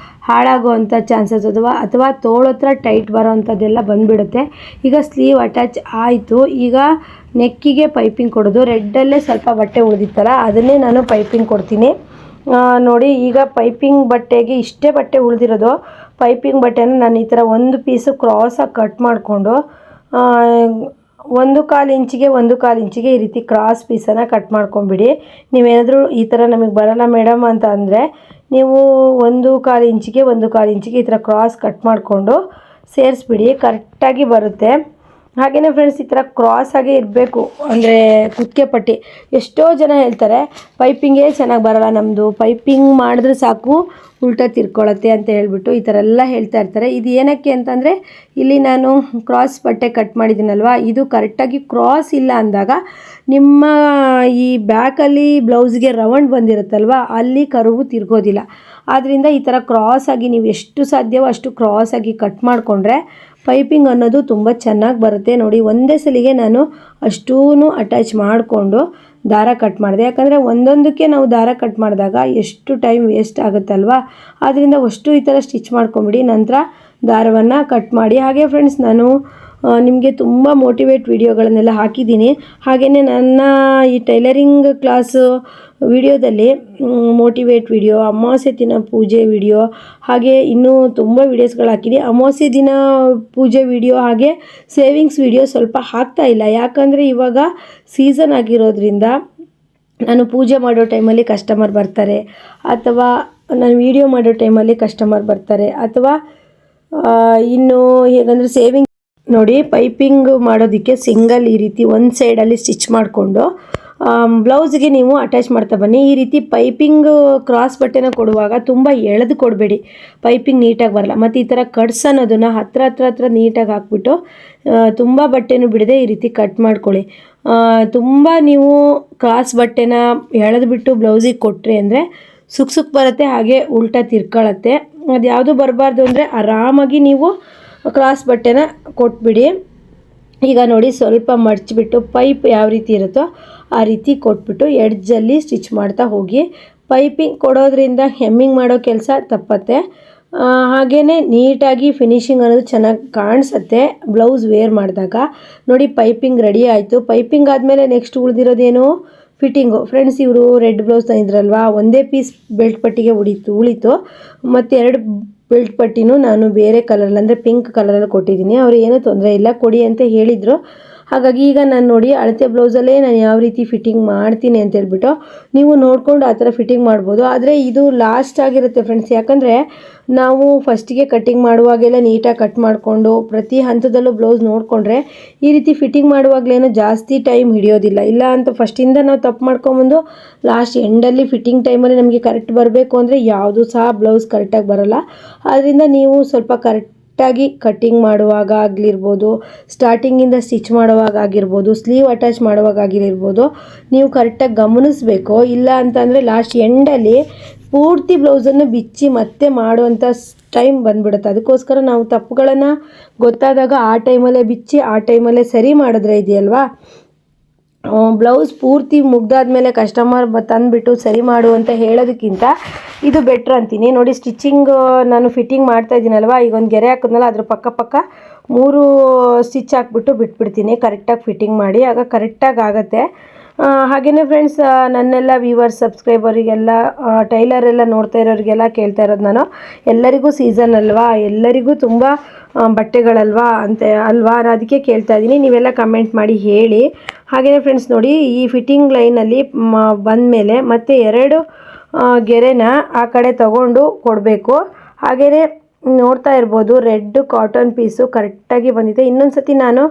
ಹಾಳಾಗುವಂಥ ಚಾನ್ಸಸ್ ಅಥವಾ ತೋಳತ್ರ ಟೈಟ್ ಬರೋ ಅಂಥದ್ದೆಲ್ಲ ಬಂದುಬಿಡುತ್ತೆ. ಈಗ ಸ್ಲೀವ್ ಅಟ್ಯಾಚ್ ಆಯಿತು. ಈಗ ನೆಕ್ಕಿಗೆ ಪೈಪಿಂಗ್ ಕೊಡೋದು. ರೆಡ್ಡಲ್ಲೇ ಸ್ವಲ್ಪ ಬಟ್ಟೆ ಉಳಿದಿತ್ತಲ್ಲ, ಅದನ್ನೇ ನಾನು ಪೈಪಿಂಗ್ ಕೊಡ್ತೀನಿ. ನೋಡಿ ಈಗ ಪೈಪಿಂಗ್ ಬಟ್ಟೆಗೆ ಇಷ್ಟೇ ಬಟ್ಟೆ ಉಳಿದಿರೋದು. ಪೈಪಿಂಗ್ ಬಟ್ಟೆನ ನಾನು ಈ ಥರ ಒಂದು ಪೀಸು ಕ್ರಾಸಾಗಿ ಕಟ್ ಮಾಡಿಕೊಂಡು 1/4 ಇಂಚಿಗೆ ಈ ರೀತಿ ಕ್ರಾಸ್ ಪೀಸನ್ನು ಕಟ್ ಮಾಡ್ಕೊಂಬಿಡಿ. ನೀವೇನಾದರೂ ಈ ಥರ ನಮಗೆ ಬರೋಲ್ಲ ಮೇಡಮ್ ಅಂತ ಅಂದರೆ ನೀವು 1/4 ಇಂಚಿಗೆ ಈ ಥರ ಕ್ರಾಸ್ ಕಟ್ ಮಾಡಿಕೊಂಡು ಸೇರಿಸ್ಬಿಡಿ, ಕರೆಕ್ಟಾಗಿ ಬರುತ್ತೆ. ಹಾಗೆಯೇ ಫ್ರೆಂಡ್ಸ್, ಈ ಥರ ಕ್ರಾಸ್ ಆಗೇ ಇರಬೇಕು. ಅಂದರೆ ಕುತ್ತಿಗೆ ಪಟ್ಟಿ ಎಷ್ಟೋ ಜನ ಹೇಳ್ತಾರೆ ಪೈಪಿಂಗೇ ಚೆನ್ನಾಗಿ ಬರೋಲ್ಲ ನಮ್ಮದು, ಪೈಪಿಂಗ್ ಮಾಡಿದ್ರೆ ಸಾಕು ಉಲ್ಟಾ ತಿರ್ಕೊಳ್ಳುತ್ತೆ ಅಂತ ಹೇಳ್ಬಿಟ್ಟು ಈ ಥರ ಎಲ್ಲ ಹೇಳ್ತಾ ಇರ್ತಾರೆ. ಇದು ಏನಕ್ಕೆ ಅಂತಂದರೆ ಇಲ್ಲಿ ನಾನು ಕ್ರಾಸ್ ಬಟ್ಟೆ ಕಟ್ ಮಾಡಿದ್ದೀನಲ್ವ, ಇದು ಕರೆಕ್ಟಾಗಿ ಕ್ರಾಸ್ ಇಲ್ಲ ಅಂದಾಗ ನಿಮ್ಮ ಈ ಬ್ಯಾಕಲ್ಲಿ ಬ್ಲೌಸ್ಗೆ ರೌಂಡ್ ಬಂದಿರುತ್ತಲ್ವ, ಅಲ್ಲಿ ಕರುವು ತಿರ್ಗೋದಿಲ್ಲ. ಆದ್ದರಿಂದ ಈ ಥರ ಕ್ರಾಸಾಗಿ ನೀವು ಎಷ್ಟು ಸಾಧ್ಯವೋ ಅಷ್ಟು ಕ್ರಾಸಾಗಿ ಕಟ್ ಮಾಡಿಕೊಂಡ್ರೆ ಪೈಪಿಂಗ್ ಅನ್ನೋದು ತುಂಬ ಚೆನ್ನಾಗಿ ಬರುತ್ತೆ. ನೋಡಿ ಒಂದೇ ಸಲಿಗೆ ನಾನು ಅಷ್ಟೂ ಅಟ್ಯಾಚ್ ಮಾಡಿಕೊಂಡು ದಾರ ಕಟ್ ಮಾಡಿದೆ. ಯಾಕಂದರೆ ಒಂದೊಂದಕ್ಕೆ ನಾವು ದಾರ ಕಟ್ ಮಾಡಿದಾಗ ಎಷ್ಟು ಟೈಮ್ ವೇಸ್ಟ್ ಆಗುತ್ತಲ್ವ, ಆದ್ದರಿಂದ ಅಷ್ಟು ಈ ಥರ ಸ್ಟಿಚ್ ಮಾಡ್ಕೊಂಬಿಡಿ. ನಂತರ ದಾರವನ್ನು ಕಟ್ ಮಾಡಿ. ಹಾಗೆ ಫ್ರೆಂಡ್ಸ್, ನಾನು ನಿಮಗೆ ತುಂಬ ಮೋಟಿವೇಟ್ ವಿಡಿಯೋಗಳನ್ನೆಲ್ಲ ಹಾಕಿದ್ದೀನಿ. ಹಾಗೆಯೇ ನನ್ನ ಈ ಟೈಲರಿಂಗ್ ಕ್ಲಾಸು ವಿಡಿಯೋದಲ್ಲಿ ಮೋಟಿವೇಟ್ ವಿಡಿಯೋ, ಅಮಾವಾಸ್ಯೆ ದಿನ ಪೂಜೆ ವಿಡಿಯೋ, ಹಾಗೆ ಇನ್ನೂ ತುಂಬ ವೀಡಿಯೋಸ್ಗಳು ಹಾಕಿದ್ದೀನಿ. ಅಮಾವಾಸ್ಯೆ ದಿನ ಪೂಜೆ ವಿಡಿಯೋ ಹಾಗೆ ಸೇವಿಂಗ್ಸ್ ವಿಡಿಯೋ ಸ್ವಲ್ಪ ಹಾಕ್ತಾ ಇಲ್ಲ, ಯಾಕಂದರೆ ಇವಾಗ ಸೀಸನ್ ಆಗಿರೋದ್ರಿಂದ ನಾನು ಪೂಜೆ ಮಾಡೋ ಟೈಮಲ್ಲಿ ಕಸ್ಟಮರ್ ಬರ್ತಾರೆ, ಅಥವಾ ನಾನು ವಿಡಿಯೋ ಮಾಡೋ ಟೈಮಲ್ಲಿ ಕಸ್ಟಮರ್ ಬರ್ತಾರೆ, ಅಥವಾ ಇನ್ನು ಹೇಗಂದರೆ ಸೇವಿಂಗ್ ನೋಡಿ ಪೈಪಿಂಗ್ ಮಾಡೋದಕ್ಕೆ ಸಿಂಗಲ್ ಈ ರೀತಿ ಒಂದು ಸೈಡಲ್ಲಿ ಸ್ಟಿಚ್ ಮಾಡಿಕೊಂಡು ಬ್ಲೌಸ್ಗೆ ನೀವು ಅಟ್ಯಾಚ್ ಮಾಡ್ತಾ ಬನ್ನಿ. ಈ ರೀತಿ ಪೈಪಿಂಗ್ ಕ್ರಾಸ್ ಬಟ್ಟೆನ ಕೊಡುವಾಗ ತುಂಬ ಎಳೆದು ಕೊಡಬೇಡಿ, ಪೈಪಿಂಗ್ ನೀಟಾಗಿ ಬರಲ್ಲ. ಮತ್ತು ಈ ಥರ ಕಟ್ಸ್ ಅನ್ನೋದನ್ನು ಹತ್ರ ನೀಟಾಗಿ ಹಾಕ್ಬಿಟ್ಟು ತುಂಬ ಬಟ್ಟೆನೂ ಬಿಡದೆ ಈ ರೀತಿ ಕಟ್ ಮಾಡ್ಕೊಳ್ಳಿ. ತುಂಬ ನೀವು ಕ್ರಾಸ್ ಬಟ್ಟೆನ ಎಳೆದುಬಿಟ್ಟು ಬ್ಲೌಸಿಗೆ ಕೊಟ್ಟರೆ ಅಂದರೆ ಸುಕ್ ಬರುತ್ತೆ, ಹಾಗೆ ಉಲ್ಟಾ ತಿರ್ಕೊಳ್ಳುತ್ತೆ. ಅದು ಯಾವುದು ಬರಬಾರ್ದು ಅಂದರೆ ಆರಾಮಾಗಿ ನೀವು ಕ್ರಾಸ್ ಬಟ್ಟೆನ ಕೊಟ್ಬಿಡಿ. ಈಗ ನೋಡಿ ಸ್ವಲ್ಪ ಮಡಚಿಬಿಟ್ಟು ಪೈಪ್ ಯಾವ ರೀತಿ ಇರುತ್ತೋ ಆ ರೀತಿ ಕೊಟ್ಬಿಟ್ಟು ಎಡ್ಜಲ್ಲಿ ಸ್ಟಿಚ್ ಮಾಡ್ತಾ ಹೋಗಿ. ಪೈಪಿಂಗ್ ಕೊಡೋದ್ರಿಂದ ಹೆಮ್ಮಿಂಗ್ ಮಾಡೋ ಕೆಲಸ ತಪ್ಪತ್ತೆ, ಹಾಗೆಯೇ ನೀಟಾಗಿ ಫಿನಿಶಿಂಗ್ ಅನ್ನೋದು ಚೆನ್ನಾಗಿ ಕಾಣಿಸುತ್ತೆ ಬ್ಲೌಸ್ ವೇರ್ ಮಾಡಿದಾಗ. ನೋಡಿ ಪೈಪಿಂಗ್ ರೆಡಿ ಆಯಿತು. ಪೈಪಿಂಗ್ ಆದಮೇಲೆ ನೆಕ್ಸ್ಟ್ ಉಳಿದಿರೋದೇನು ಫಿಟ್ಟಿಂಗು. ಫ್ರೆಂಡ್ಸ್, ಇವರು ರೆಡ್ ಬ್ಲೌಸ್ ತಂದಿದ್ರಲ್ವಾ, ಒಂದೇ ಪೀಸ್ ಬೆಲ್ಟ್ ಪಟ್ಟಿಗೆ ಉಳಿತು. ಮತ್ತು 2 ಬೆಲ್ಟ್ ಪಟ್ಟಿನೂ ನಾನು ಬೇರೆ ಕಲರಲ್ಲಿ ಅಂದರೆ ಪಿಂಕ್ ಕಲರಲ್ಲಿ ಕೊಟ್ಟಿದ್ದೀನಿ. ಅವರು ಏನೂ ತೊಂದರೆ ಇಲ್ಲ, ಕೊಡಿ ಅಂತ ಹೇಳಿದರು. ಹಾಗಾಗಿ ಈಗ ನಾನು ನೋಡಿ ಅಳತೆ ಬ್ಲೌಸಲ್ಲೇ ನಾನು ಯಾವ ರೀತಿ ಫಿಟ್ಟಿಂಗ್ ಮಾಡ್ತೀನಿ ಅಂತ ಹೇಳ್ಬಿಟ್ಟು ನೀವು ನೋಡಿಕೊಂಡು ಆ ಥರ ಫಿಟ್ಟಿಂಗ್ ಮಾಡ್ಬೋದು. ಆದರೆ ಇದು ಲಾಸ್ಟ್ ಆಗಿರುತ್ತೆ ಫ್ರೆಂಡ್ಸ್, ಯಾಕಂದರೆ ನಾವು ಫಸ್ಟಿಗೆ ಕಟ್ಟಿಂಗ್ ಮಾಡುವಾಗೆಲ್ಲ ನೀಟಾಗಿ ಕಟ್ ಮಾಡಿಕೊಂಡು ಪ್ರತಿ ಹಂತದಲ್ಲೂ ಬ್ಲೌಸ್ ನೋಡಿಕೊಂಡ್ರೆ ಈ ರೀತಿ ಫಿಟ್ಟಿಂಗ್ ಮಾಡುವಾಗಲೇನೋ ಜಾಸ್ತಿ ಟೈಮ್ ಹಿಡಿಯೋದಿಲ್ಲ. ಇಲ್ಲ ಅಂತ ಫಸ್ಟಿಂದ ನಾವು ತಪ್ಪು ಮಾಡ್ಕೊಂಬಂದು ಲಾಸ್ಟ್ ಎಂಡಲ್ಲಿ ಫಿಟ್ಟಿಂಗ್ ಟೈಮಲ್ಲಿ ನಮಗೆ ಕರೆಕ್ಟ್ ಬರಬೇಕು ಅಂದರೆ ಯಾವುದೂ ಸಹ ಬ್ಲೌಸ್ ಕರೆಕ್ಟಾಗಿ ಬರೋಲ್ಲ. ಆದ್ದರಿಂದ ನೀವು ಸ್ವಲ್ಪ ಕರೆಕ್ಟಾಗಿ ಕಟ್ಟಿಂಗ್ ಮಾಡುವಾಗ ಆಗಿರ್ಬೋದು, ಸ್ಟಾರ್ಟಿಂಗಿಂದ ಸ್ಟಿಚ್ ಮಾಡುವಾಗ ಆಗಿರ್ಬೋದು, ಸ್ಲೀವ್ ಅಟ್ಯಾಚ್ ಮಾಡುವಾಗ ಆಗಿರ್ಬೋದು, ನೀವು ಕರೆಕ್ಟಾಗಿ ಗಮನಿಸಬೇಕು. ಇಲ್ಲ ಅಂತಂದರೆ ಲಾಸ್ಟ್ ಎಂಡಲ್ಲಿ ಪೂರ್ತಿ ಬ್ಲೌಸನ್ನು ಬಿಚ್ಚಿ ಮತ್ತೆ ಮಾಡುವಂಥ ಟೈಮ್ ಬಂದ್ಬಿಡುತ್ತೆ. ಅದಕ್ಕೋಸ್ಕರ ನಾವು ತಪ್ಪುಗಳನ್ನು ಗೊತ್ತಾದಾಗ ಆ ಟೈಮಲ್ಲೇ ಬಿಚ್ಚಿ ಆ ಟೈಮಲ್ಲೇ ಸರಿ ಮಾಡಿದ್ರೆ ಇದೆಯಲ್ವಾ, ಬ್ಲೌಸ್ ಪೂರ್ತಿ ಮುಗ್ದಾದ್ಮೇಲೆ ಕಸ್ಟಮರ್ ತಂದುಬಿಟ್ಟು ಸರಿ ಮಾಡು ಅಂತ ಹೇಳೋದಕ್ಕಿಂತ ಇದು ಬೆಟ್ರ್ ಅಂತೀನಿ. ನೋಡಿ ಸ್ಟಿಚಿಂಗ್ ನಾನು ಫಿಟ್ಟಿಂಗ್ ಮಾಡ್ತಾ ಇದ್ದೀನಲ್ವ, ಈಗ ಒಂದು ಗೆರೆ ಹಾಕಿದ್ನಲ್ಲ ಅದ್ರ ಪಕ್ಕ 3 ಸ್ಟಿಚ್ ಹಾಕ್ಬಿಟ್ಟು ಬಿಟ್ಬಿಡ್ತೀನಿ ಕರೆಕ್ಟಾಗಿ ಫಿಟ್ಟಿಂಗ್ ಮಾಡಿ, ಆಗ ಕರೆಕ್ಟಾಗಿ ಆಗುತ್ತೆ. ಹಾಗೆಯೇ ಫ್ರೆಂಡ್ಸ್, ನನ್ನೆಲ್ಲ ವ್ಯೂವರ್ಸ್ ಸಬ್ಸ್ಕ್ರೈಬರಿಗೆಲ್ಲ ಟೈಲರೆಲ್ಲ ನೋಡ್ತಾ ಇರೋರಿಗೆಲ್ಲ ಕೇಳ್ತಾ ಇರೋದು ನಾನು, ಎಲ್ಲರಿಗೂ ಸೀಸನ್ ಅಲ್ವಾ, ಎಲ್ಲರಿಗೂ ತುಂಬ ಬಟ್ಟೆಗಳಲ್ವಾ ಅಂತ ಅಲ್ವಾ, ಅದಕ್ಕೆ ಕೇಳ್ತಾ ಇದ್ದೀನಿ. ನೀವೆಲ್ಲ ಕಮೆಂಟ್ ಮಾಡಿ ಹೇಳಿ. ಹಾಗೆಯೇ ಫ್ರೆಂಡ್ಸ್ ನೋಡಿ, ಈ ಫಿಟ್ಟಿಂಗ್ ಲೈನಲ್ಲಿ ಬಂದಮೇಲೆ ಮತ್ತೆ 2 ಗೆರೆನ ಆ ಕಡೆ ತಗೊಂಡು ಕೊಡಬೇಕು. ಹಾಗೆಯೇ ನೋಡ್ತಾ ಇರ್ಬೋದು ರೆಡ್ ಕಾಟನ್ ಪೀಸು ಕರೆಕ್ಟಾಗಿ ಬಂದಿದೆ. ಇನ್ನೊಂದು ಸತಿ ನಾನು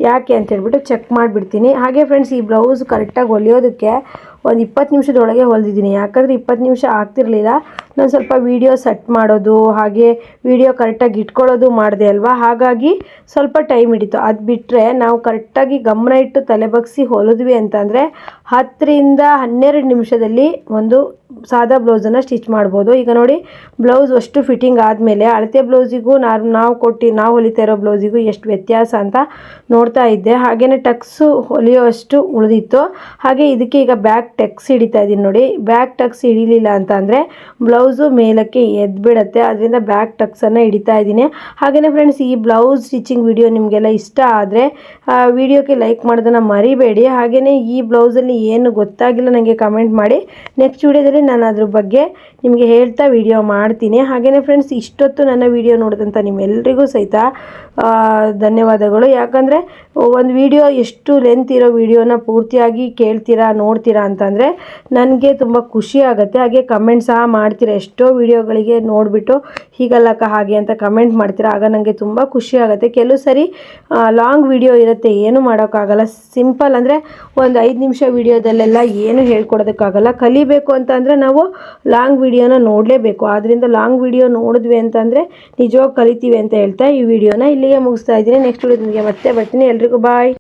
ಯಾಕೆ ಅಂತ ಹೇಳ್ಬಿಟ್ಟು ಚೆಕ್ ಮಾಡಿಬಿಡ್ತೀನಿ. ಹಾಗೆ ಫ್ರೆಂಡ್ಸ್, ಈ ಬ್ಲೌಸ್ ಕರೆಕ್ಟಾಗಿ ಹೊಲಿಯೋದಕ್ಕೆ ಒಂದು 20 ನಿಮಿಷದೊಳಗೆ ಹೊಲಿದಿದ್ದೀನಿ. ಯಾಕಂದರೆ 20 ನಿಮಿಷ ಆಗ್ತಿರ್ಲಿಲ್ಲ, ನಾನು ಸ್ವಲ್ಪ ವೀಡಿಯೋ ಸೆಟ್ ಮಾಡೋದು ಹಾಗೆ ವೀಡಿಯೋ ಕರೆಕ್ಟಾಗಿ ಇಟ್ಕೊಳ್ಳೋದು ಮಾಡಿದೆ ಅಲ್ವಾ, ಹಾಗಾಗಿ ಸ್ವಲ್ಪ ಟೈಮ್ ಹಿಡಿತು. ಅದು ಬಿಟ್ಟರೆ ನಾವು ಕರೆಕ್ಟಾಗಿ ಗಮನ ಇಟ್ಟು ತಲೆ ಬಗ್ಗಿಸಿ ಹೊಲಿದ್ವಿ ಅಂತಂದರೆ 10 ರಿಂದ 12 ನಿಮಿಷದಲ್ಲಿ ಒಂದು ಸಾದಾ ಬ್ಲೌಸನ್ನು ಸ್ಟಿಚ್ ಮಾಡ್ಬೋದು. ಈಗ ನೋಡಿ ಬ್ಲೌಸ್ ಅಷ್ಟು ಫಿಟ್ಟಿಂಗ್ ಆದಮೇಲೆ ಅಳತೆ ಬ್ಲೌಸಿಗೂ ನಾವು ಹೊಲಿತಾ ಇರೋ ಬ್ಲೌಸಿಗೂ ಎಷ್ಟು ವ್ಯತ್ಯಾಸ ಅಂತ ನೋಡ್ತಾ ಇದ್ದೆ. ಹಾಗೆಯೇ ಟಕ್ಸು ಹೊಲಿಯೋಷ್ಟು ಉಳಿದಿತ್ತು. ಹಾಗೆ ಇದಕ್ಕೆ ಈಗ ಬ್ಯಾಕ್ ಟಕ್ಸ್ ಹಿಡಿತಾ ಇದ್ದೀನಿ. ನೋಡಿ ಬ್ಯಾಕ್ ಟಕ್ಸ್ ಹಿಡಿಲಿಲ್ಲ ಅಂತ ಅಂದರೆ ಬ್ಲೌಸು ಮೇಲಕ್ಕೆ ಎದ್ಬಿಡುತ್ತೆ, ಅದರಿಂದ ಬ್ಯಾಕ್ ಟಕ್ಸನ್ನು ಹಿಡಿತಾ ಇದ್ದೀನಿ. ಹಾಗೆಯೇ ಫ್ರೆಂಡ್ಸ್, ಈ ಬ್ಲೌಸ್ ಸ್ಟಿಚಿಂಗ್ ವಿಡಿಯೋ ನಿಮಗೆಲ್ಲ ಇಷ್ಟ ಆದರೆ ವಿಡಿಯೋಕ್ಕೆ ಲೈಕ್ ಮಾಡೋದನ್ನು ಮರಿಬೇಡಿ. ಹಾಗೆಯೇ ಈ ಬ್ಲೌಸಲ್ಲಿ ಏನು ಗೊತ್ತಾಗಿಲ್ಲ ನನಗೆ ಕಮೆಂಟ್ ಮಾಡಿ, ನೆಕ್ಸ್ಟ್ ವಿಡಿಯೋದಲ್ಲಿ ನಾನು ಅದ್ರ ಬಗ್ಗೆ ನಿಮಗೆ ಹೇಳ್ತಾ ವಿಡಿಯೋ ಮಾಡ್ತೀನಿ. ಹಾಗೆಯೇ ಫ್ರೆಂಡ್ಸ್, ಇಷ್ಟೊತ್ತು ನನ್ನ ವಿಡಿಯೋ ನೋಡಿದಂಥ ನಿಮ್ಮೆಲ್ಲರಿಗೂ ಸಹಿತ ಧನ್ಯವಾದಗಳು. ಯಾಕಂದರೆ ಒಂದು ವಿಡಿಯೋ ಎಷ್ಟು ಲೆಂತ್ ಇರೋ ವಿಡಿಯೋನ ಪೂರ್ತಿಯಾಗಿ ಕೇಳ್ತೀರಾ ನೋಡ್ತೀರಾ ಅಂತಂದರೆ ನನಗೆ ತುಂಬ ಖುಷಿ ಆಗುತ್ತೆ. ಹಾಗೆ ಕಮೆಂಟ್ ಸಹ ಮಾಡ್ತೀರಾ, ಎಷ್ಟೋ ವಿಡಿಯೋಗಳಿಗೆ ನೋಡಿಬಿಟ್ಟು ಹೀಗಲ್ಲಕ್ಕ ಹಾಗೆ ಅಂತ ಕಮೆಂಟ್ ಮಾಡ್ತೀರಾ, ಆಗ ನನಗೆ ತುಂಬ ಖುಷಿ ಆಗುತ್ತೆ. ಕೆಲವು ಸರಿ ಲಾಂಗ್ ವಿಡಿಯೋ ಇರುತ್ತೆ, ಏನೂ ಮಾಡೋಕ್ಕಾಗಲ್ಲ. ಸಿಂಪಲ್ ಅಂದರೆ ಒಂದು 5 ನಿಮಿಷ ವಿಡಿಯೋದಲ್ಲೆಲ್ಲ ಏನು ಹೇಳ್ಕೊಡೋದಕ್ಕಾಗಲ್ಲ. ಕಲಿಬೇಕು ಅಂತ ಅಂದರೆ ನಾವು ಲಾಂಗ್ ವಿಡಿಯೋನ ನೋಡಲೇಬೇಕು. ಆದ್ದರಿಂದ ಲಾಂಗ್ ವಿಡಿಯೋ ನೋಡಿದ್ವಿ ಅಂತಂದರೆ ನಿಜವಾಗಿ ಕಲಿತೀವಿ ಅಂತ ಹೇಳ್ತಾ ಈ ವಿಡಿಯೋನ ಇಲ್ಲಿಗೆ ಮುಗಿಸ್ತಾ ಇದ್ದೀನಿ. ನೆಕ್ಸ್ಟ್ ವಿಡಿಯೋದೊಂದಿಗೆ ಮತ್ತೆ ಬರ್ತೀನಿ. ಎಲ್ರಿಗೂ ಬಾಯ್.